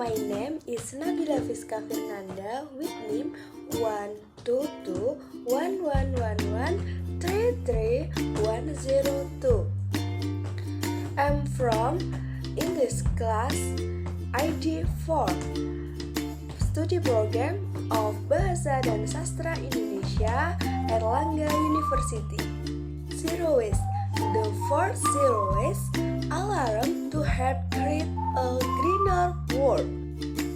My name is Nabila Fiska with NIM 1221111330102. I'm from English class ID 4, Studi Program of Bahasa dan Sastra Indonesia, Erlangga University. Zero Waste. The first Zero Waste alarm to help create a greener world.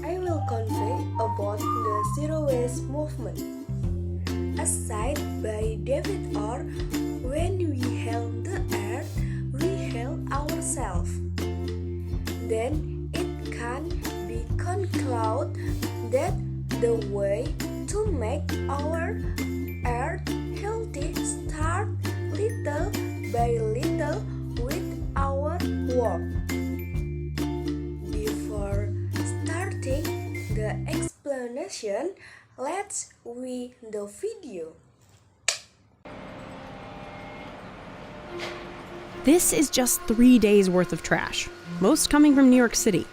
I will convey about the Zero Waste movement. As cited by David R., when we hail the earth, we hail ourselves. Then it can be concluded that the way to make our earth healthy start little by little with our work. Before starting the explanation, let's view the video. This is just 3 days worth of trash, most coming from New York City.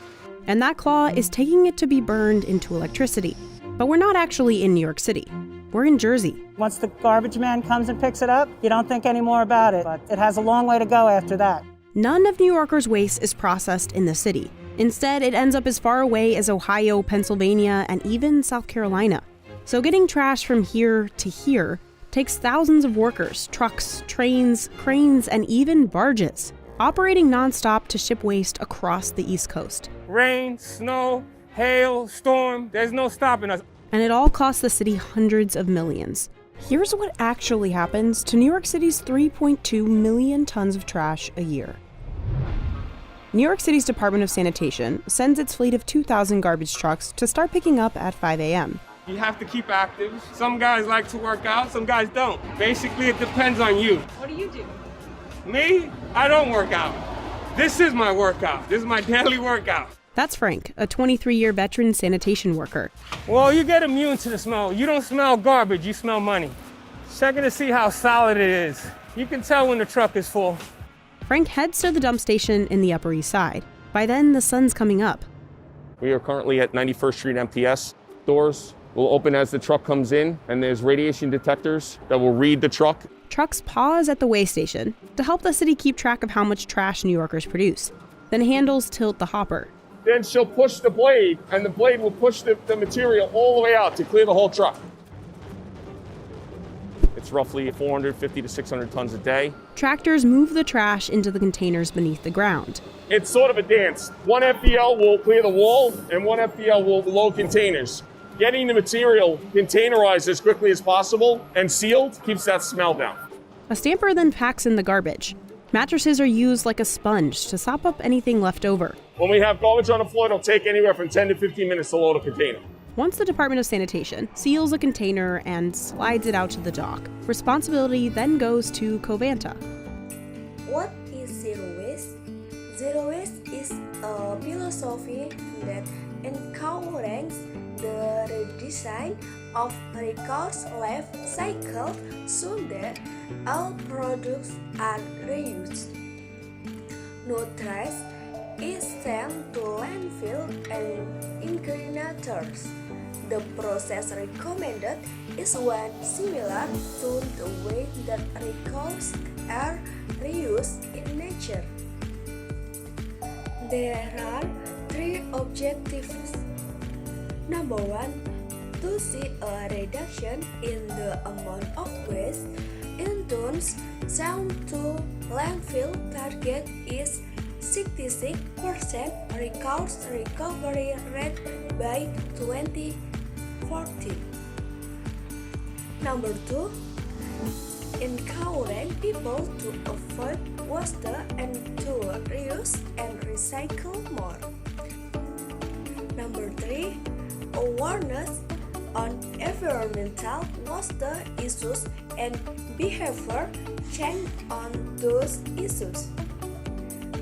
And that claw is taking it to be burned into electricity. But we're not actually in New York City. We're in Jersey. Once the garbage man comes and picks it up, you don't think any more about it. But it has a long way to go after that. None of New Yorkers' waste is processed in the city. Instead, it ends up as far away as Ohio, Pennsylvania, and even South Carolina. So getting trash from here to here takes thousands of workers, trucks, trains, cranes, and even barges, operating nonstop to ship waste across the East Coast. Rain, snow, hail, storm, there's no stopping us. And it all costs the city hundreds of millions. Here's what actually happens to New York City's 3.2 million tons of trash a year. New York City's Department of Sanitation sends its fleet of 2,000 garbage trucks to start picking up at 5 a.m. You have to keep active. Some guys like to work out, some guys don't. Basically, it depends on you. What do you do? Me? I don't work out. This is my workout. This is my daily workout. That's Frank, a 23-year veteran sanitation worker. Well, you get immune to the smell. You don't smell garbage, you smell money. Checking to see how solid it is. You can tell when the truck is full. Frank heads to the dump station in the Upper East Side. By then, the sun's coming up. We are currently at 91st Street MTS. Doors will open as the truck comes in, and there's radiation detectors that will read the truck. Trucks pause at the weigh station to help the city keep track of how much trash New Yorkers produce. Then handles tilt the hopper. Then she'll push the blade, and the blade will push the material all the way out to clear the whole truck. It's roughly 450 to 600 tons a day. Tractors move the trash into the containers beneath the ground. It's sort of a dance. One FDL will clear the wall, and one FDL will load containers. Getting the material containerized as quickly as possible and sealed keeps that smell down. A stamper then packs in the garbage. Mattresses are used like a sponge to sop up anything left over. When we have garbage on the floor, it'll take anywhere from 10 to 15 minutes to load a container. Once the Department of Sanitation seals a container and slides it out to the dock, responsibility then goes to Covanta. What is Zero Waste? Zero Waste is a philosophy that encourages the redesign of resource life cycle so that all products are reused. No trash is sent to landfill and incinerators. The process recommended is one similar to the way that resources are reused in nature. There are 3 objectives. Number 1, to see a reduction in the amount of waste. In tons sent to landfill, target is 66% resource recovery rate by 2040. Number 2, encourage people to avoid waste and to reuse and recycle more. Number 3, awareness on environmental waste issues and behavior change on those issues.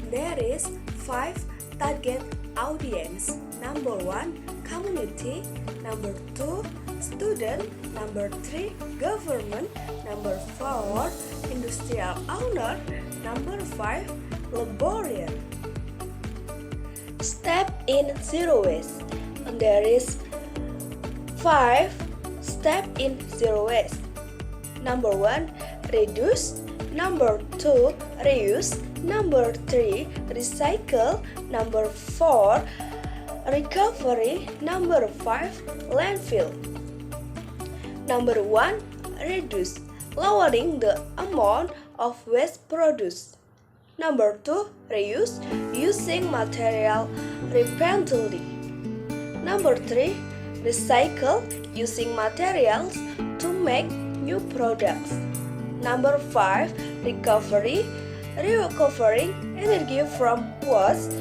There is 5 target audience. Number 1, community. Number 2, student. Number 3, government. Number 4, industrial owner. Number 5, laborer. step in zero waste. There is 5 steps in zero waste. Number 1, reduce. Number 2, reuse. Number 3, recycle. Number 4, recovery. Number 5, landfill. Number 1, reduce, lowering the amount of waste produced. Number 2, reuse, using material repeatedly. Number 3, recycle, using materials to make new products. Number 5, recovery, recovering energy from waste.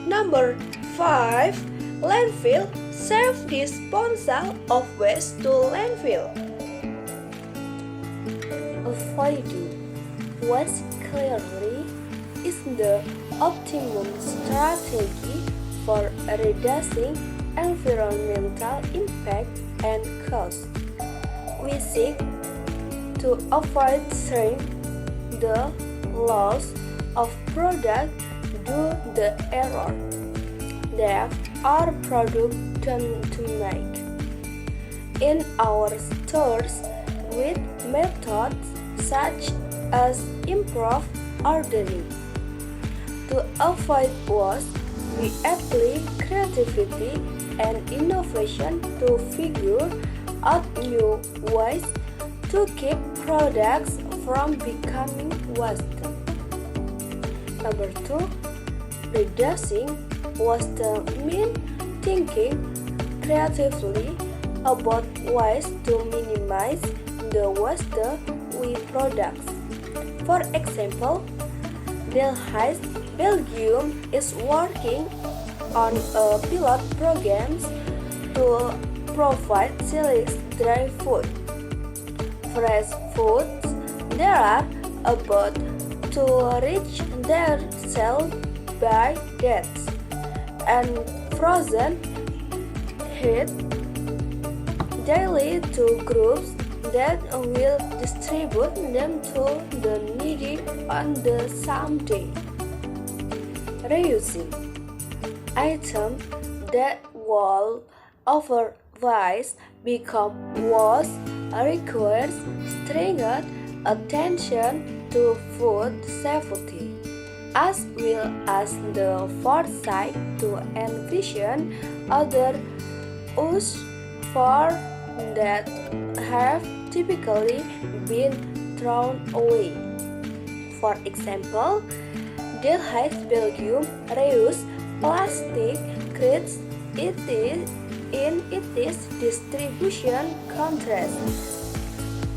Number 5, landfill, safe disposal of waste to landfill. Avoiding waste clearly is the optimum strategy for reducing environmental impact and cost. We seek to avoid sharing the loss of product due to the error that our product tend to make. In our stores, with methods such as improved ordering. To avoid waste, we apply creativity and innovation to figure out new ways to keep products from becoming waste. Number 2, reducing waste means thinking creatively about ways to minimize the waste we produce. For example, Delhaize, Belgium is working on a pilot program to provide silage dry food. Fresh foods there are about to reach their sell-by dates, and frozen hit daily to groups that will distribute them to the needy on the same day. Reusing items that will otherwise become waste requires stringent attention to food safety, as well as the foresight to envision other uses for that have typically been thrown away. For example, Delhaize Belgium reuse plastic crates in its distribution contrast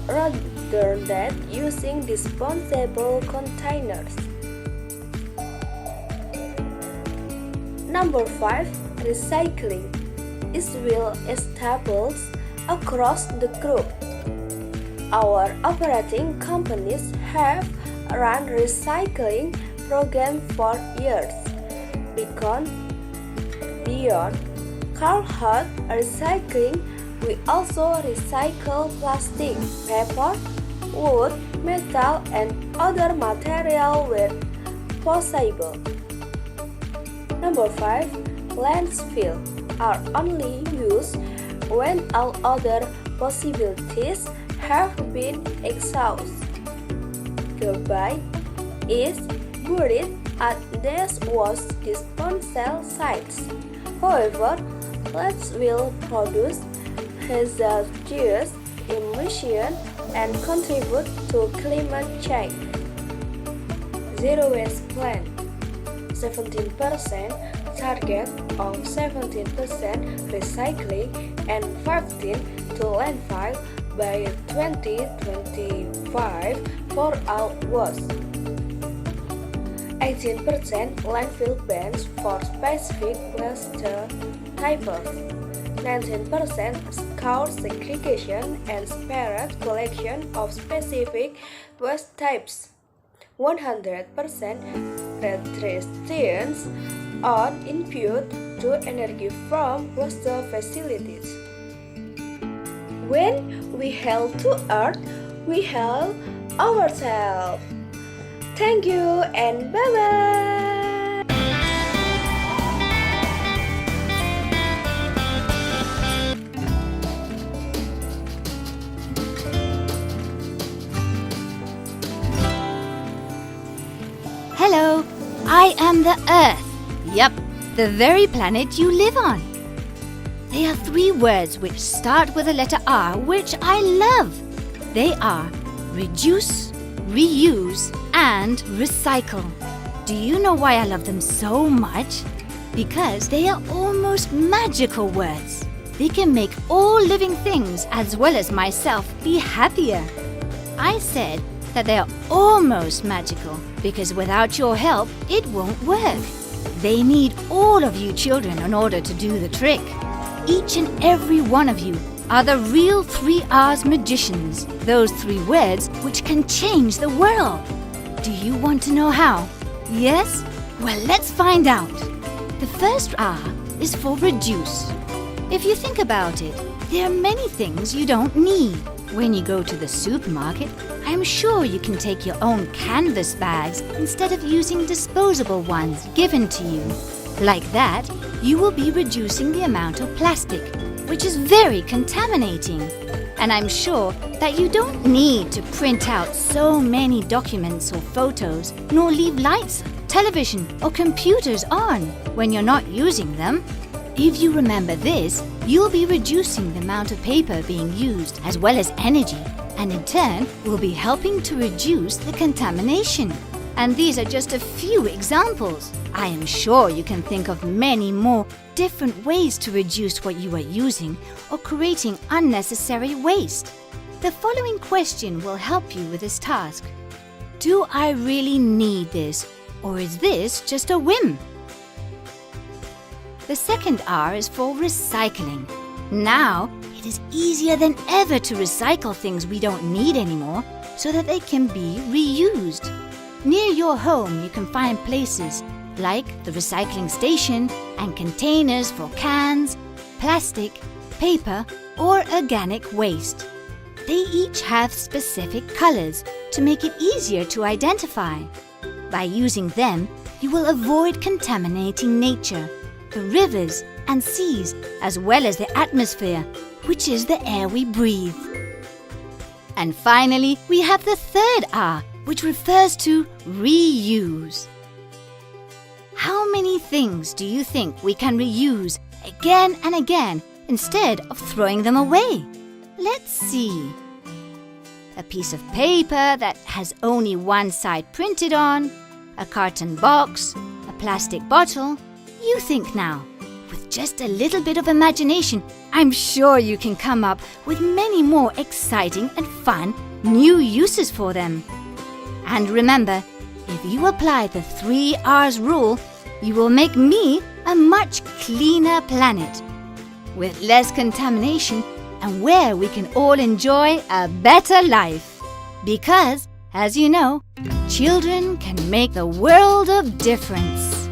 rather than using disposable containers. Number 5, recycling is well established across the group. Our operating companies have run recycling programs for years. Beyond cardboard recycling, we also recycle plastic, paper, wood, metal, and other material where possible. Number 5, landfill are only used when all other possibilities have been exhausted. Garbage is buried at these waste disposal sites. However, landfill produce hazardous emissions and contribute to climate change. Zero waste plan 17% target of 17% recycling and 15% to landfill by 2025 for all waste. 18% landfill bans for specific waste types. 19% scour segregation and separate collection of specific waste types. 100% restrictions on input to energy from waste facilities. When we help to Earth, we help ourselves. Thank you and bye-bye. Hello, I am the Earth. Yup, the very planet you live on. There are 3 words which start with the letter R, which I love. They are reduce, reuse, and recycle. Do you know why I love them so much? Because they are almost magical words. They can make all living things, as well as myself, be happier. I said that they are almost magical because without your help, it won't work. They need all of you children in order to do the trick. Each and every one of you are the real 3 R's magicians, those 3 words which can change the world. Do you want to know how? Yes? Well, let's find out. The first R is for reduce. If you think about it, there are many things you don't need. When you go to the supermarket, I'm sure you can take your own canvas bags instead of using disposable ones given to you. Like that, you will be reducing the amount of plastic, which is very contaminating. And I'm sure that you don't need to print out so many documents or photos, nor leave lights, television, or computers on when you're not using them. If you remember this, you'll be reducing the amount of paper being used as well as energy, and in turn will be helping to reduce the contamination. And these are just a few examples. I am sure you can think of many more different ways to reduce what you are using or creating unnecessary waste. The following question will help you with this task. Do I really need this, or is this just a whim? The second R is for recycling. Now, it is easier than ever to recycle things we don't need anymore so that they can be reused. Near your home, you can find places like the recycling station and containers for cans, plastic, paper, or organic waste. They each have specific colors to make it easier to identify. By using them, you will avoid contaminating nature, the rivers and seas, as well as the atmosphere, which is the air we breathe. And finally, we have the third R, which refers to reuse. How many things do you think we can reuse again and again instead of throwing them away? Let's see. A piece of paper that has only one side printed on, a carton box, a plastic bottle. You think now. With just a little bit of imagination, I'm sure you can come up with many more exciting and fun new uses for them. And remember, if you apply the 3 R's rule, you will make me a much cleaner planet with less contamination and where we can all enjoy a better life. Because, as you know, children can make the world of difference.